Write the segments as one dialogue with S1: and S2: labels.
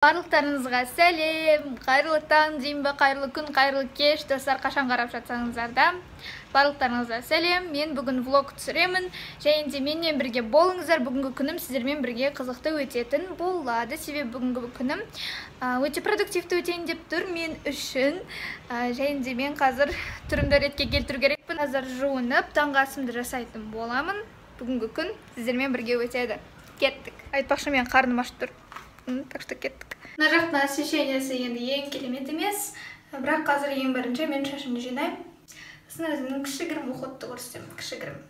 S1: Барлықтарыңызға сәлем, қайырлы таң деймін бе, қайырлы күн, қайырлы кеш, достар, қашан қарап жатсаңыздар да. Барлықтарыңызға сәлем, мен бүгін влог түсіремін, және де менімен бірге болыңыздар. Бүгінгі күнім сіздермен бірге қызықты өтетін болады. Себебі бүгінгі күнім өте продуктивті өтейін деп тұр мен үшін. Және де мен қазір түрімді ретке келтіру керекпін. Қазір жуынып, таңғы асымды жасайтын боламын. Бүгінгі күн сіздермен бірге өтеді. Кеттік. Айтпақшы, мен қарным ашып тұр. Так что кеттік. Мына жақтың освещениесі енді ең керемет емес, бірақ қазір ең бірінші мен шашымды жинаймын. Сосын өзімнің кішігірім уходты көрсетемін, кішігірім.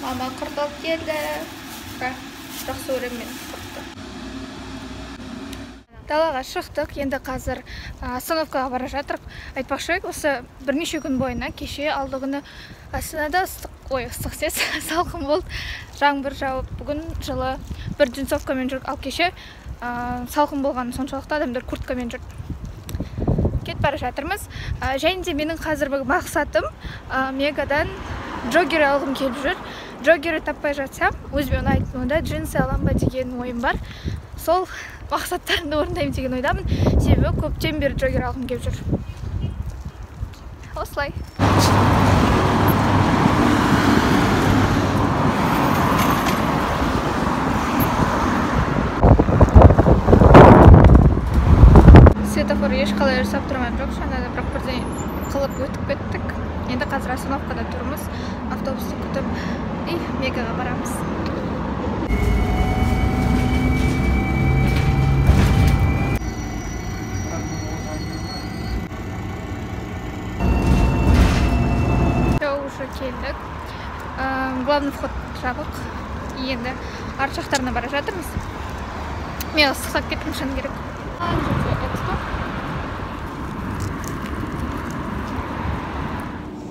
S1: Мама құрт алып келді. Жақсы өремен құртты. Далаға шықтық, енді қазір остановкаға бара жатырық. Айтпақшы, осы бірнеше күн бойына кеше алды күні Астанада ыстық сес салқын болды. Жаңбыр жауып, бүгін жылы бір джинсовкамен жүрік, ал кеше салқын болған соншалықты адамдар курткамен жүр. Кет бара жатырмыз. Және де менің қазіргі мақсатым Мегадан джоггер алғым келіп жүр. Джоггері таппай жатсам, өзіме ұнайтын онда джинсы алам ба деген ойым бар. Сол мақсаттарымды орындаймын деген ойдамын. Себебі көптен бері джоггер алғым келіп жүр. Осылай. Светофор ешқалай жасап тұрған жоқ, шанада бірақ бірден қылып өтіп кеттік. Енді қазір остановкада тұрмыз, автобусты күтіп, Мегаға барамыз. Уже келдік. Главный вход жабық. Енді арт жақтарына бара жатырмыз. Мен ыстықтап кеттім, шын керек.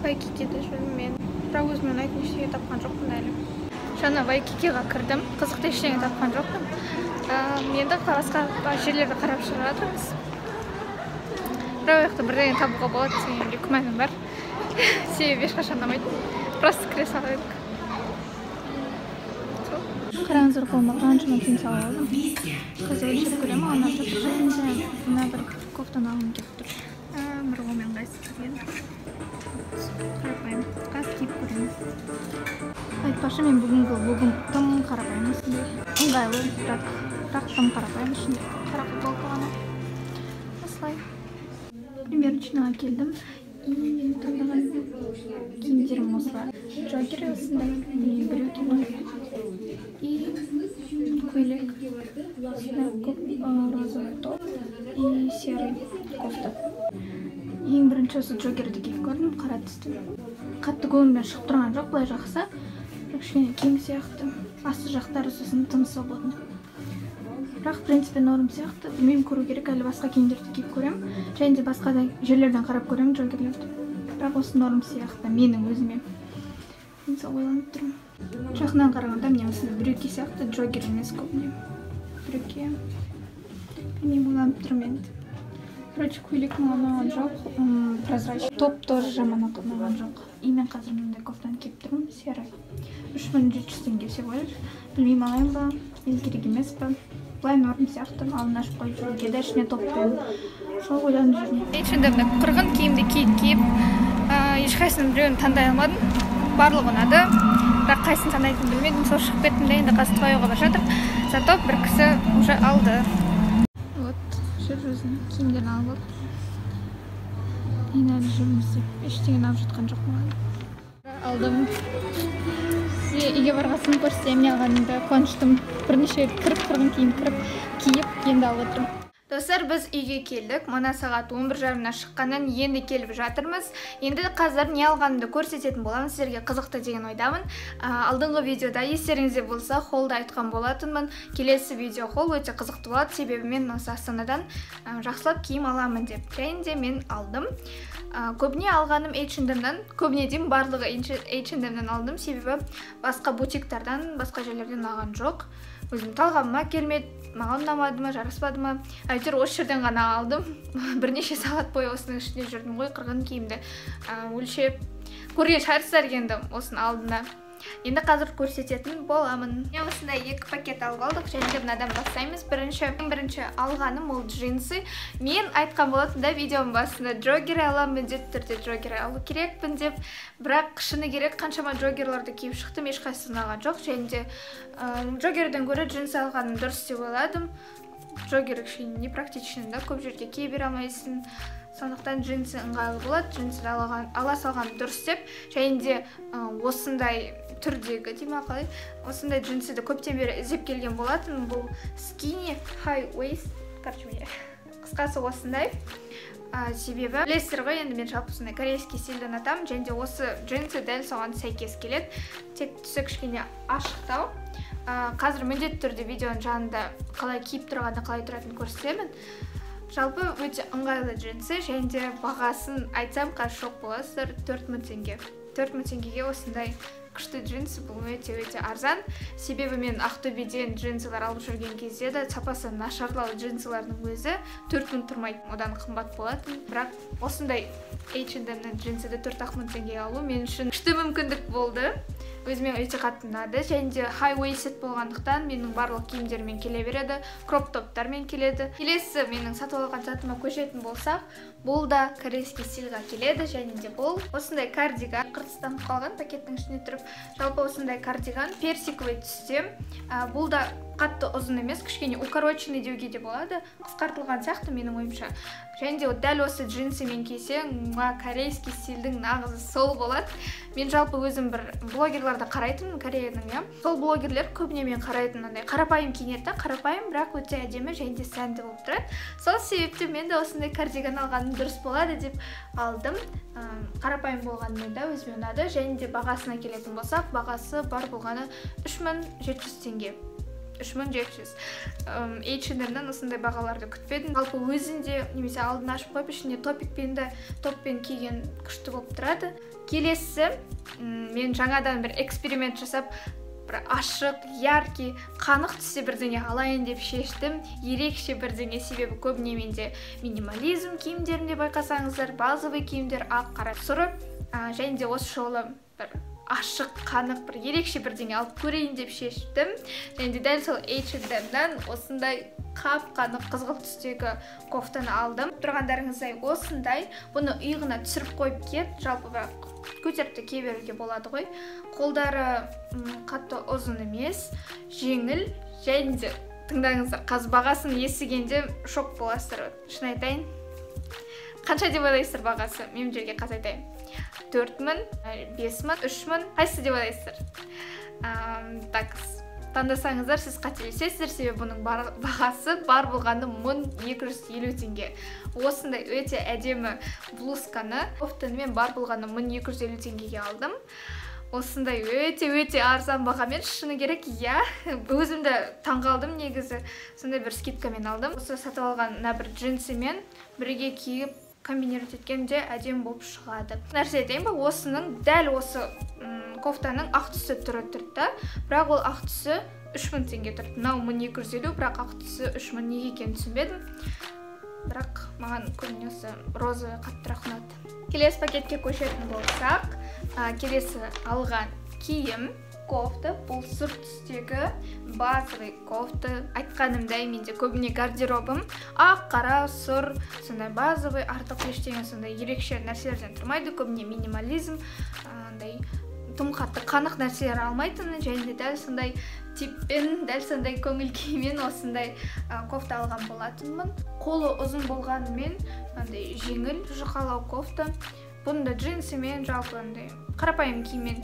S1: Вайкикеде жүрмін мен. Бірақ өзіме ұнайтын ештеңе тапқан жоқпын әлі. Жаңа Вайкикеға кірдім, қызықты ештеңе тапқан жоқпын. Енді басқа жерлерді қарап шығып жатырмыз. Бірақ ояқта бірдеңе табуға болады дегенге күмәнім бар. Себебі ешқашан ұнамайтын. Просто кіре салайық. Қараңыздар, қолыма қаншама тиын салып алдым. Қазір өлшеп көремін, алынып жатыр. Және де мына бір кофтаны алғым келіп тұр. Бір қолмен қайсысы келді. Қарапайым, қаз киіп көремін. Айтпақшы, мен бүгінгі влогым тым қарапайым осындай. Ыңғайлы, бірақ тым қарапайым ішінде. Қара футболка ғана. Осылай. Примерочныйға келдім. Менің таңдаған киімдерім осылар. Джоггер осындай, брюки бар. И көйлек, розовый топ и серый кофта. Ең бірінші осы джоггерді киіп көрдім, қара түсті. Қатты көңілмен шығып тұрған жоқ, былай жақса. Кішкене кең сияқты. Асты жақтары сосын тым свободны. Бірақ, в принципе, норм сияқты. Білмеймін, көру керек, әлі басқа киімдерді киіп көрем. Және де басқа да жерлерден қарап көрем джоггерлерді. Бірақ осы норм сияқты, менің өзіме. Мен сол ойланып тұрмын. Жақынан қарағанда мне осындай брюки сияқты, джоггер емес көбіне. Брюки. Мен ойланып тұрмын енді. Короче, көйлек маған ұнаған жоқ, прозрачный. Топ тоже жаман ұнаған жоқ. И мен қазір мындай кофтаны киіп тұрмын, серый. 3700 теңге всего лишь. Білмеймін, алайын ба, керек емес па. Былай норм сияқты, алын ашып қойып жүруге, да ішіне топпен. Сол ойланып жүрмін. H&M-де құрғын киімді киіп, ешқайсының біреуін таңдай алмадым. Барлығы ұнады. бірақ қайсын таңдайтынын білмедім, сол шығып кеттім де енді қазір Твоеға бара жатыр. Зато бір кісі уже алды. Вот, жер жүзін. киімдерін алып алып. Мен әлі жүрмін іздеп. Ештеңені алып жатқан жоқ маған. Алдым. Сізге үйге барғасын көрсетемін, не алғанымды қуаныштым. Бірнеше қырғын киім киіп, енді алып отырмын. Достар, біз үйге келдік. Мына сағат 11:30-на шыққаннан енді келіп жатырмыз. Енді қазір не алғанымды көрсететін боламын, сіздерге қызықты деген ойдамын. Алдыңғы видеода естеріңізде болса, холлды айтқан болатынмын. Келесі видео холл өте қызықты болады, себебі мен осы Астанадан жақсылап киім аламын деп. Және де мен алдым. Көбіне алғаным H&M-дан, көбіне дейін барлығы H&M-дан алдым, себебі басқа бутиктардан, басқа жерлерден алған жоқ. Өзім талғамыма келмеді, маған ұнамады ма, жараспады ма. Әйтеуір осы жерден ғана алдым. Бірнеше сағат бойы осының ішінде жүрдім ғой, қырғын киімді өлшеп көрген шығарсыздар енді осының алдына. Енді қазір көрсететін боламын. Мен осындай 2 пакет алып алдық, және де мынадан бастаймыз. Бірінші алғаным ол джинсы. Мен айтқан болатында видеоның басында джоггер аламын, міндетті түрде джоггер алу керекпін деп. Бірақ шыны керек, қаншама джоггерларды киіп шықтым, ешқайсысын алған жоқ. Және де джоггерден гөрі джинсы алғаным дұрыс деп ойладым. Джоггер кішкене непрактичный да, көп жерге кие бере алмайсың. Сондықтан джинсы ыңғайлы болады, джинсы ала салған дұрыс деп. Және де осындай түрдегі, дейма қалай, осындай джинсыды көптен бері іздеп келген болатын. Бұл skinny high waist, қысқасы осындай. Себебі білесіздер ғой, енді мен жалпы осындай корейский стильді ұнатамын, және де осы джинсы дәл соған сәйкес келеді. Тек түсі кішкене ашықтау. Қазір міндетті түрде видеоның жанында қалай киіп тұрғанды, қалай тұратынын көрсетемін. Жалпы өте ыңғайлы джинсы, және де бағасын айтсам қазір шок боласыздар, 4000 теңге. 4000 теңгеге осындай күшті джинсы, бұл өте арзан. Себебі мен Ақтөбеден джинсылар алып жүрген кезде де сапасы нашарлау джинсылардың өзі 4000 тұрмайды, одан қымбат болатын. Бірақ осындай H&M-нен джинсыды 4000 теңгеге алу мен үшін күшті мүмкіндік болды. Өзіме өте қатты ұнады, және де high waisted болғандықтан менің барлық киімдермен келе береді, кроп топтармен келеді. Келесі менің сатып алған затыма көшетін болсақ, бұл да корейский стильға келеді, және де бұл осындай кардиган, қыртыстанып қалған пакеттің ішіне тұрып, жалпы осындай кардиган персиковый түсте. Бұл да қатты ұзын емес, кішкене укороченный деуге де болады, қысқартылған сияқты менің ойымша. Және де дәл осы джинсымен кисең, корейский стильдің нағызы сол болады. Мен жалпы өзім бір блогерларды қарайтын, Кореяның, сол блогерлер көбіне мен қарайтын, қарапайым киінеді, қарапайым, бірақ өте әдемі және де сәнді болып тұрады. Сол себепті мен де осындай кардиган алғаным дұрыс болады деп алдым. Қарапайым болғанымен да өзіме ұнады, және де бағасына келетін болсақ, бағасы бар болғаны 3700 теңге. 3700. H&M-нан осындай бағаларды күтпедім. Жалпы өзінде немесе алдын ашып қойып, ішінде топпен киген күшті болып тұрады. Келесі, мен жаңадан бір эксперимент жасап, бір ашық, яркий, қанық түсте бірдеңе алайын деп шештім. Ерекше бірдеңе, себебі көбіне менде минимализм киімдерінде байқасаңыздар, базовый киімдер, ақ, қара, сұры, және де осы жолы бір ашық, қанық, бір ерекше бірдеңе алып көрейін деп шештім. Және де дәл сол H&M-дан осындай қап-қанық қызғылт түстегі кофтаны алдым. Тұрғандарыңыздай осындай, бұны иығына түсіріп қойып кет, жалпы бірақ көтеріп те кие беруге болады ғой. Қолдары қатты ұзын емес, жеңіл, және де тыңдаңыздар, қазір бағасын естігенде шок боласыздар. Шын айтайын, қанша деп ойлайсыздар бағасы? Мен жерге қазір айтайын. 4000, 5000, 3000, қайсы деп ойлайсыздар? Так, таңдасаңыздар, сіз қателесесіздер, себебі бұның бағасы бар болғаны 1250 теңге. Осындай өте әдемі блузканы кофтаны мен бар болғаны 1250 теңгеге алдым. Осындай өте арзан бағамен, шыны керек, өзімді таңғалдым негізі. Сондай бір скидкамен алдым. Осы сатып алған бір джинсымен бірге киіп комбинировать еткенде әдемі болып шығады. Нәрсе айтайын ба, осының дәл осы кофтаның ақ түсі түрі тұрды, бірақ ол ақ түсі 3000 теңге тұрды. Мынау 1250, бірақ ақ түсі 3000 неге екенін түсінбедім. Бірақ маған көбіне осы розовый қаттырақ ұнады. Келесі пакетке көшетін болсақ, келесі алған киім кофта, бұл сұр түстегі базовый кофта. Айтқанымдай, менде көбіне гардеробым ақ, қара, сұр, сондай базовый, артық ештеңе сондай ерекше нәрселерден тұрмайды. Көбіне минимализм, тым қатты қанық нәрселер алмайтын, және де дәл сондай типпен, дәл сондай көңіл күймен осындай кофта алған болатынмын. қолы ұзын болғанымен андай жеңіл жұқалау кофта. Бұны да джинсымен, жалпы андай қарапайым киіммен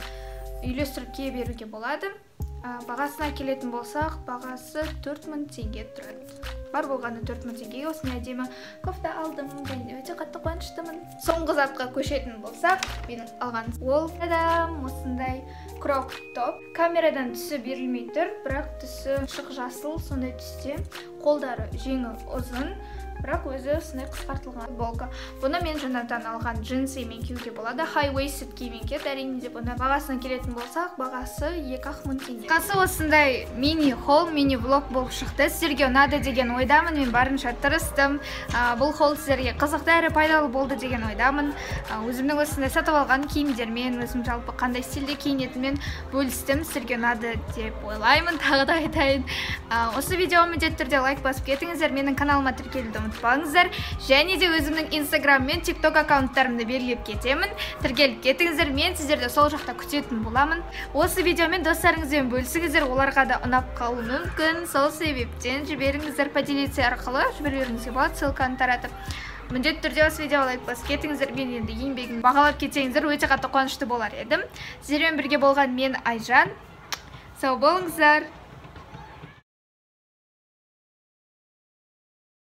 S1: үйлестіріп кие беруге болады. Бағасына келетін болсақ, бағасы 4000 теңге тұрады. Бар болғаны 4000 теңгеге осындай әдемі кофта алдым. Және өте қатты қуаныштымын. Соңғы затқа көшетін болсақ, менің алған ол осындай крop топ. Камерадан түсі берілмей тұр, бірақ түсі шық жасыл, сондай түсте. Қолдары жеңіл ұзын, бірақ өзі осындай қысқартылған футболка. Бұны мен жаңадан алған джинсымен киюге болады. High-waisted киіммен киеді. Әрине де бұны бағасына келетін болсақ, бағасы 2000 теңге. Қасы осындай мини-холл, мини-влог болып шықты. Сіздерге ұнады деген ойдамын. Мен барынша тырыстым. Бұл холл сіздерге қызықты әрі пайдалы болды деген ойдамын. Өзімнің осындай сатып алған киімдермен, өзім жалпы қандай стильде киінетінмен бөлістім. Сіздерге ұнады деп ойлаймын. Тағы да айтайын. Осы видеоны міндетті түрде лайк басып кетіңіздер. Менің каналыма тіркелуді ұмытпаңыздар. Және де өзімнің Instagram мен TikTok аккаунттарымды белгілеп кетемін. Тіркеліп кетіңіздер. Мен сіздерді сол жақта күтетін боламын. Осы видеомен достарыңызбен бөлісіңіздер. Оларға да ұнап қалуы мүмкін. Сол себептен жіберіңіздер, поделиться арқылы жіберіңізге болады, ссылканы таратып. Міндетті түрде осы видео лайк басып кетіңіздер. Мен енді еңбегін бағалап кетсеңіздер, өте қатты қуанышты болар едім. Сіздермен бірге болған мен Айжан. Сау болыңыздар.